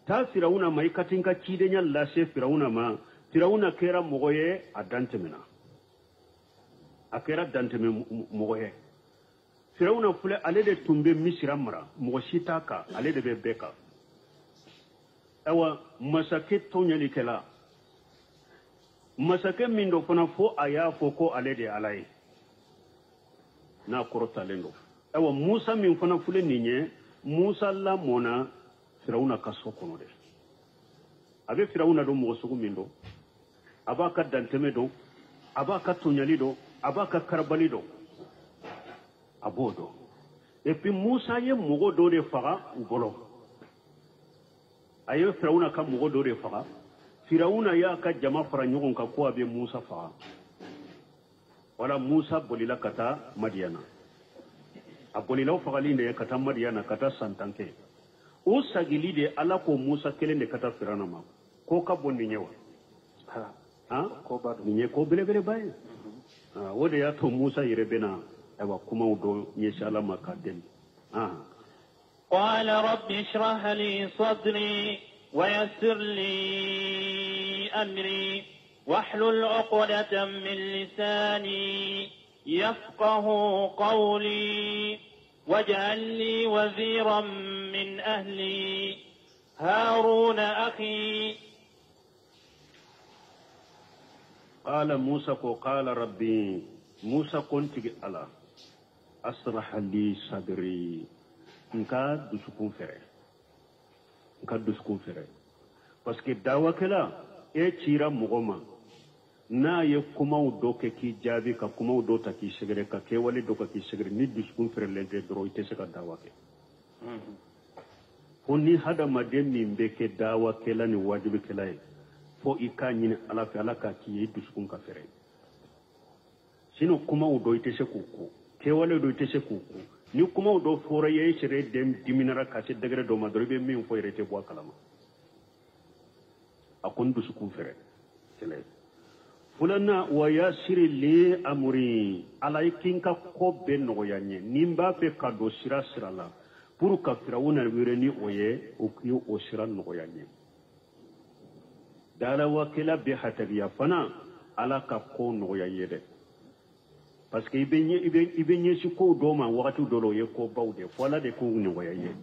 تا فرعون ما يكاتينكا تشيدنيا لا سي فرعون ما فرعون كيرا مغويه ادانتمنا akera danteme mogoye firawuna fule ale de tumbe misira mara mogo sitaka ale de be beka awa masake tonyali kela masake mindo fana fo aya fo ko ale de alaye na korota lendo awa musa min fana fule ninye musa la mona firawuna kaso kono de abe firawuna do mogo sugu mindo abaka danteme do abaka tonyali do abaka karbalido abodo et puis Musa ye mogo do de faga ngolo ayo Firauna ka mogo do de faga Firauna ya ka jama fara nyogon ka ko abe Musa faga wala Musa bolila kata Madiana abolila faga linde kata Madiana kata santanke o sagili de ala ko Musa kelen de kata Firauna ma ko ka bonni nyewa ko ba ni ko bele baye wode ya to Musa yirebena ewa kuma do nyeshala makadel قال رب اشرح لي صدري ويسر لي أمري واحلل عقدة من لساني يفقه قولي واجعل لي وزيرا من أهلي هارون أخي قال موسى قال ربي موسى كنت على أسرح لي صدري nka dusukun fere parce que dawa kala e cira mugoma na ye kumaw do ke ki jabi ka kumaw do ta ki segere ka ke wali do ka ki segere ni dusukun fere le de dro ite se ka dawa ke honni hada madem min be ke dawa kala ni wajibi kala fo ikanyini ala fi ala ka ki ye dusukun ka fere sino kumaw do ite se kuku ke wali do ite se kuku ni kuma do fora ye sere dem diminara ka se degre do ma dorbe min fo rete bo kalama akon du sukun fere kele fulana wa yasir li amri alaikin ka ko be no yanye nimba fe ka do sira sira la pour ka firawuna wireni oye o kiyo o sira no yanye dala wakila bi hatabiya fana ala ka ko no yanye parce que ibenye si ko do ma wakati dolo ye ko bawde wala de ko no yanye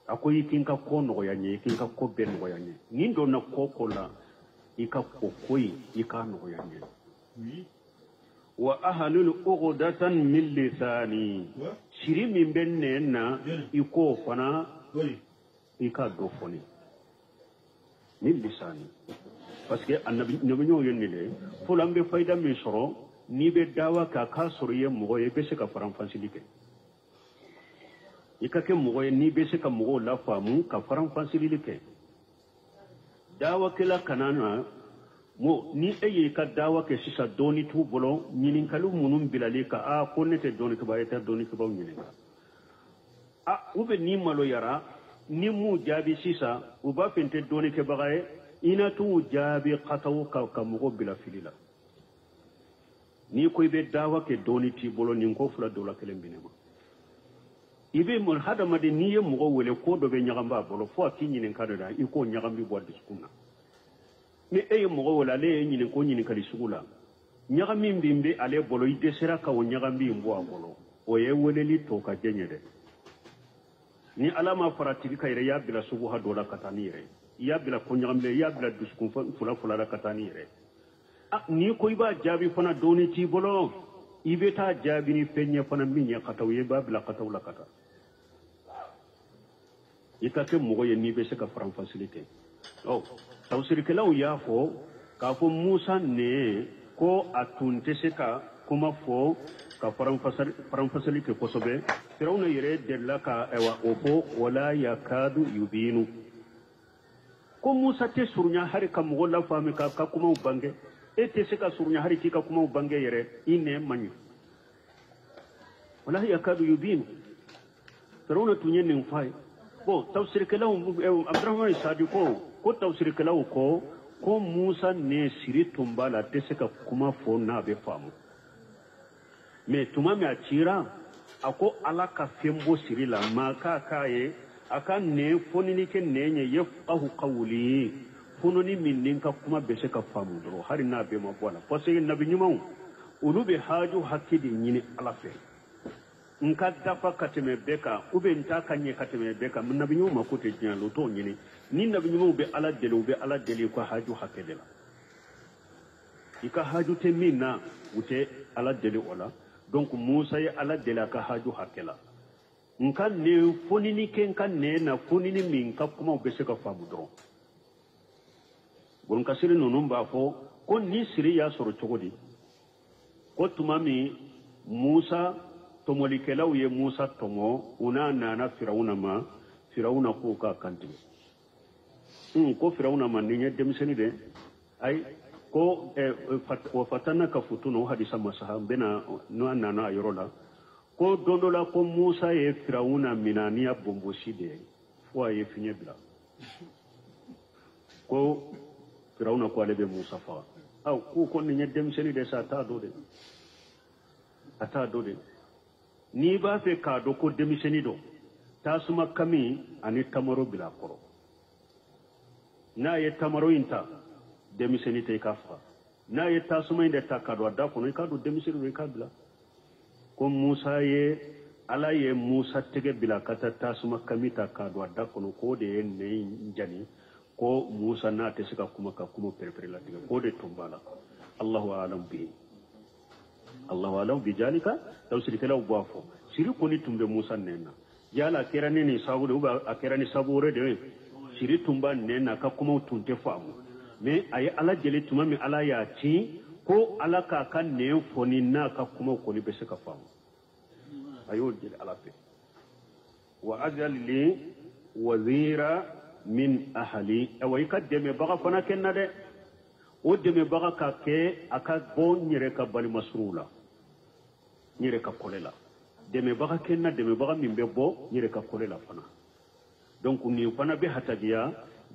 akoyi kinka ko no yanye kinka ko be no yanye ni do na ko ko la ika ko koyi ika no yanye wa ahlul uqdatan min lisani shiri min benne na iko fana ika do foni min lisani parce que annabi ñoo yonni le fulambe fayda mi soro ni be dawa ka soro ye mo ye be se ka faram fasilite ikake mo ye ni be se ka mo la famu ka faram fasilite dawa kila kanana mo ni eye ka dawa ke sisa doni tu bolo nyinin kalu munum bilali ka a konnete doni ka bayeta doni ka baw nyinin a ube ni malo yara ni mu jabi sisa uba fente doni ke bagaye ina tu jabi qataw ka mo bila filila ni ko be dawa ke doni ti bolo ni ko fula dola kelen binema ibe mon hada made ni ye mo wele ko do be nyagamba bolo fo akinyinin ka do da iko nyagambi bo diskuna ni eye mo wala le nyinin ko nyinin kali sugula nyagami mbimbe ale bolo ide sera ka o nyagambi mbo bolo o ye wele li to ka jenyede ni alama farati ka ire ya bila sugu ha dola katanire ya bila ko nyagambe ya bila duskun fula la katanire ni ko iba jabi fana doni ti bolo ibe ta jabi ni fenya fana minya kataw ye ba bila kataw la kata ikake mo ye ni be se ka faram facilité oh tawsir kelaw ya fo ka fo Musa ne ko atunte se ka kuma fo ka faram facilité ko sobe firawna yere della ka ewa ofo wala yakadu yubinu ko Musa te surnya hari kam mo la fami ka kuma bange ete se ka surnya hari ki ka kuma bange yere ine manyu wala yakadu yubinu firawna tunye ne mfai bo tawsir kelaw Abdurrahman Sadiko ko tawsir kelaw ko Musa ne siri tumbala tese ka kuma fo na be famu me tuma me atira ako ala ka fembo siri la maka kaye aka ne fonini ke nenye yafahu qawli fononi minnin ka kuma be se ka famu do hari na be ma bola parce que nabi nyuma ulube haju hakidi nyini ala fe nka dafa kateme beka ube nta kanye kateme beka nabi nyuma ko te jalo to nyini ni nabi nyuma be ala dele ko haju hakedela ika haju te minna ute ala dele wala donc Musa ya ala dele ka haju hakela nka ne fonini ken kan ne na fonini min ka kuma be se ka famu do gon kasiri nonum ba fo ko ni siri ya soro chogodi ko tumami Musa tomolikelaw ye Musa tomo una nana firawuna ko ka kanti ko firawuna man ni demseni de ay ko wa fatana ka futuno hadisa masaha bena no nana yorola ko dondola ko Musa ye firawuna minania bombosi de fo ye finye bla ko firawuna ko alebe Musa fa aw ko ni demseni de sa ta do de ata do de ni ba fe ka do ko demiseni do tasuma kami ani tamaro bila koro na ye tamaro inta demiseni te kafa na ye tasuma inde ta ka do da ko no ka do demiseni do ka bila ko Musa ye ala ye Musa tege bila kata tasuma kami ta ka do da ko no ko de ne njani ko Musa na te sika kuma perpere la tege ko de tumbala Allahu a'lam bi Allahu alam bijalika tawsir kala ubafo siri koni tumbe Musa nena yala kerani ni sabu de uba akerani sabu re de siri tumba nena ka kuma tunte famu me ay ala jeli tuma mi ala ya ci ko ala ka kan ne foni na ka kuma ko ni be se ka famu ayo jeli ala pe wa ajal li wazira min ahli awai kademe baga fana kenna de o deme baga ka ke aka bon nyere ka bali masrula nyere ka kolela deme baga kenna deme baga min be bo nyere ka kolela fana donc ni fana be hatagiya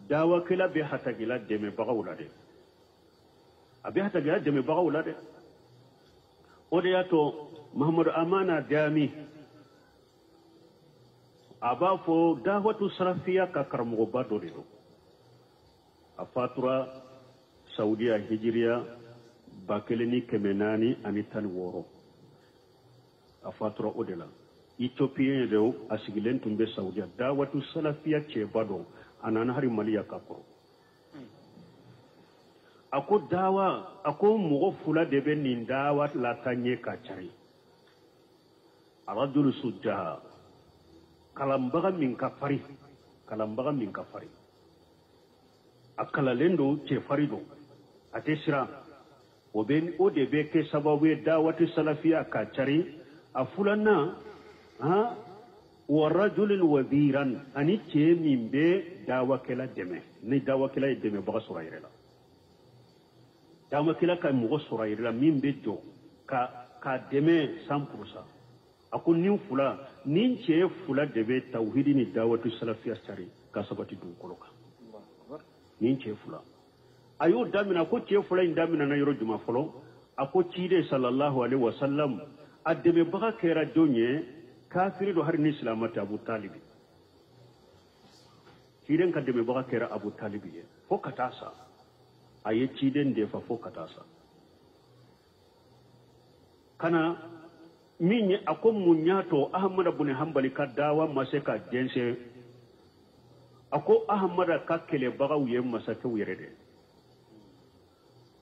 dawa kila be hatagila deme bagawla de abi hatagila deme bagawla de o de yato Muhammadu Amana Dami aba fo dawatu salafiya ka karamo ba do de a fatura Saudiya hijriya bakeleni kemenani ani tan woro a fatura o de la Ethiopian de asigilen tumbe Saudiya dawatu salafiya ce bado anana hari maliya kapro ako dawa ako mugo fula de be nin dawa la tanye ka cari aradul sujja kalambaga min kafari akala lendo ce farido ate sira o de be ke sababu dawatu salafiya ka cari a fulana ha wa rajulin wadiran ani ce min be dawa kala deme ni dawa kala deme baga surayrela dawa kala ka mugo surayrela min be do ka deme 100% akun nin fula nin ce fula debe tauhidi ni dawatu salafiya sari ka sabati dun koloka nin ce fula ayo damina ko ce fula indamina na yoro juma folo ako cide sallallahu alaihi wasallam ademe baga kera donye kafiri do har ni islamata Abu Talib ciden ka deme baga kera Abu Talib ye fo katasa aye ciden de fa fo katasa kana minye akom munyato Ahmad ibn Hanbali ka dawa maseka jense ako Ahmad ka kele bagaw ye masaka wirede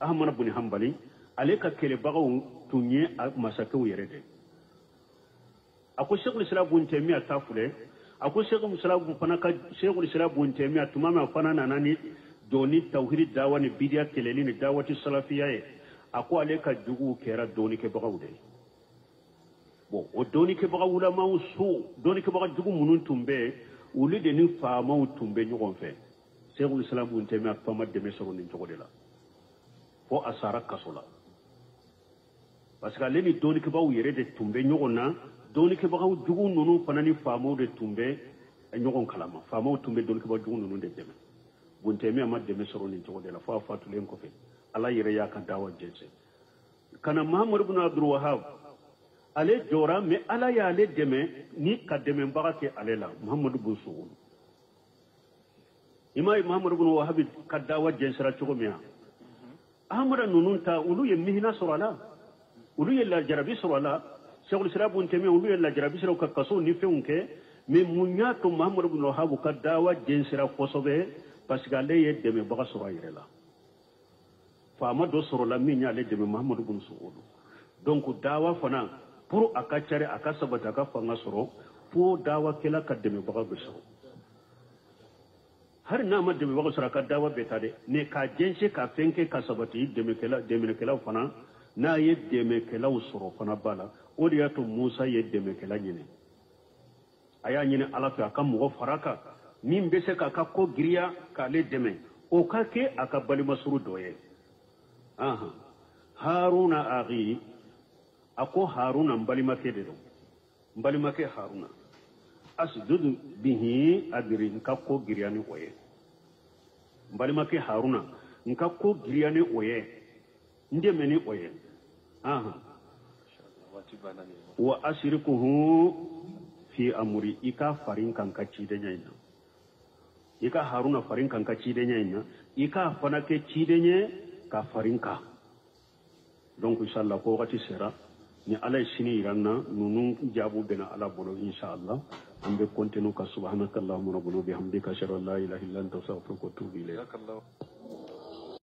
Ahmad ibn Hanbali ale ka kele bagaw tunye masaka wirede ako Sheikhul Islam Ibn Taymiyyah tafule ako Sheikhul Islam Ibn Taymiyyah tumama fana nanani doni tauhid dawa ni bidia keleli ni dawati salafiyya ako ale ka jugu kera doni ke bagaw de bon o doni ke baga ulama usu doni ke baga jugu munun tumbe uli de ni fama tumbe nyogon fe Sheikhul Islam Ibn Taymiyyah fama de mesoro ni jogo de la fo asara kasola parce que leni doni ke baga yere de tumbe nyogon na doni ke baga jugu nunu fanani fama de tumbe nyogon kalama fama tumbe doni ke baga jugu nunu de deme Ibn Taymiyyah ma de mesoro ni jogo de la fo fatu len ko fe ala yere ya ka dawa jense kana Muhammad ibn Abdul Wahhab ale jora me ala ya ale deme ni ka deme baga ke ale la Muhammadu bin Su'ud imay Muhammadu bin Wahhab ka dawa jensara chogo miya ahmada nununta ulu ye mihna surala ulu ye la jarabi surala Sheikhul Islam Ibn Taymiyyah ulu ye la jarabi sura ka kaso ni feunke me munyato Muhammadu bin Wahhab ka dawa jensara fosobe parce que ale ye deme baga sura yirela fama do surala minya ale deme Muhammadu bin Su'ud donc dawa fana pour akacare akasabata ka fanga soro fo dawa kela ka deme baga besoro har na ma deme baga soro ka dawa betade ne ka jense ka fenke ka sabati deme kela fana na ye deme kela soro fana bala odiyato Musa ye deme kela nyine aya nyine ala fa ka mugo faraka min bese ka ko giriya ka le deme o ka ke aka bali masuru doye aha Haruna aghi ako Haruna mbalimake de mbalimake Haruna asjudu bihi adri nkako giriani oye mbalimake Haruna nkako giriani oye ndemeni oye aha wa asirikuhu fi amri ika farin kanka cide nyina ika Haruna farin kanka cide nyina ika fanake cide nye ka farinka donc inshallah ko wakati sera ni ala sini iranna nunu jabu bena ala bolo inshallah ambe kontinu ka subhanakallahumma rabbuna bihamdika ashhadu an la ilaha illa anta astaghfiruka wa atubu ilayk